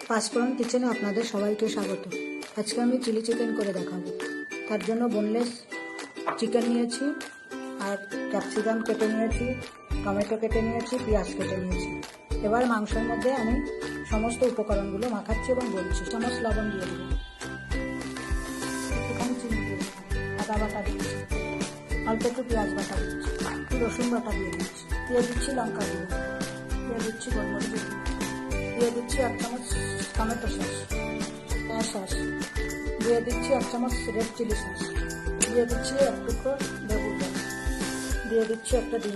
পাঁচফোড়ন কিচেনে আপনাদের সবাইকে স্বাগত। আজকে আমি চিলি চিকেন করে দেখাবো। তার জন্য বোনলেস চিকেন নিয়েছি, আর ক্যাপসিকাম কেটে নিয়েছি, টমেটো কেটে নিয়েছি, পেঁয়াজ কেটে নিয়েছি। এবার মাংসের মধ্যে আমি সমস্ত উপকরণগুলো মাখাচ্ছি এবং বলছি। চামচ লবণ দিয়ে দেবো, একটুখানি চিনি দিয়ে দেবো, আদা বাটা দিচ্ছি, অল্প একটু পেঁয়াজ বাটা দিচ্ছি, একটু রসুন বাটা দিয়ে দিচ্ছি, দিয়ে দিচ্ছি লঙ্কা গুঁড়ো, দিয়ে দিচ্ছি গোলমরিচ গুঁড়ো, দিয়ে দিচ্ছি 1 চামচ টমেটো সস, দিয়ে দিচ্ছি 1 চামচ রেড চিলি সস, দিয়ে দিচ্ছি 1 টুকরো লেবুর রস, দিয়ে দিচ্ছি একটা ডিম,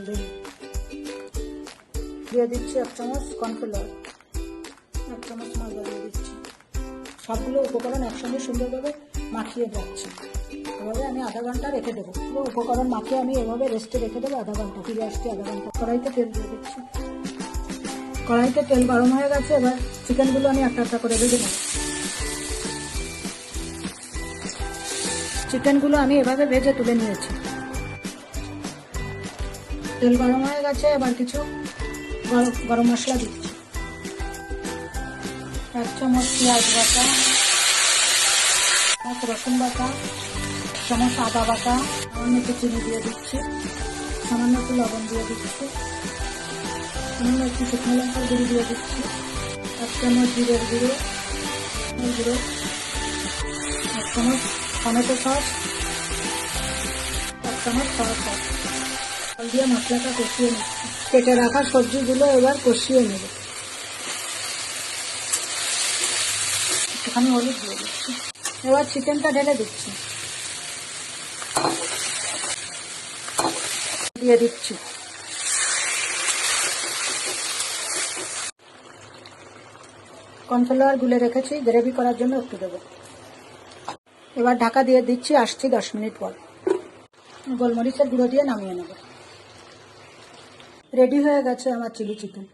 দিয়ে দিচ্ছি 1 চামচ কর্নফ্লাওয়ার, 1 চামচ ময়দা দিয়ে দিচ্ছি। সবগুলো উপকরণ একসঙ্গে সুন্দরভাবে মাখিয়ে যাচ্ছি। এভাবে আমি আধা ঘন্টা রেখে দেবো। পুরো উপকরণ মাখিয়ে আমি এভাবে রেস্টে রেখে দেবো আধা ঘন্টা। ফিরে আসছি আধা ঘন্টা। কড়াইতে তেল দিয়ে দিচ্ছি। কড়াইতে তেল গরম হয়ে গেছে। এবার চিকেনগুলো আমি একটা একটা করে ভেজে নেব। চিকেনগুলো আমি এভাবে ভেজে তুলে নিয়েছি। তেল গরম হয়ে গেছে। এবার কিছু গরম মশলা দিচ্ছি। 1 চামচ পেঁয়াজ বাটা, 1 রসুন বাটা, 1 চামচ আদা বাটা, সামান্য একটু চিনি দিয়ে দিচ্ছি, সামান্য একটু লবণ দিয়ে দিচ্ছি, সামান্য একটু শুকনো লঙ্কার গুঁড়ো দিয়ে দিচ্ছি, 1 চামচ জিরের গুঁড়ো, 1 চামচ টমেটো সস, 1 চামচ সয়া সস দিয়ে মশলাটা কষিয়ে নিচ্ছি। কেটে রাখা সবজিগুলো এবার কষিয়ে নেব। একটুখানি হলুদ দিয়ে দিচ্ছি। এবার চিকেনটা ঢেলে দিচ্ছি, দিয়ে দিচ্ছি। কর্নফ্লাওয়ার গুলে রেখেছি, গ্রেভি করার জন্য একটু দেবো। এবার ঢাকা দিয়ে দিচ্ছি, আসছি 10 মিনিট পর। গোলমরিচের গুঁড়ো দিয়ে নামিয়ে নেব। রেডি হয়ে গেছে আমার চিলি চিকেন।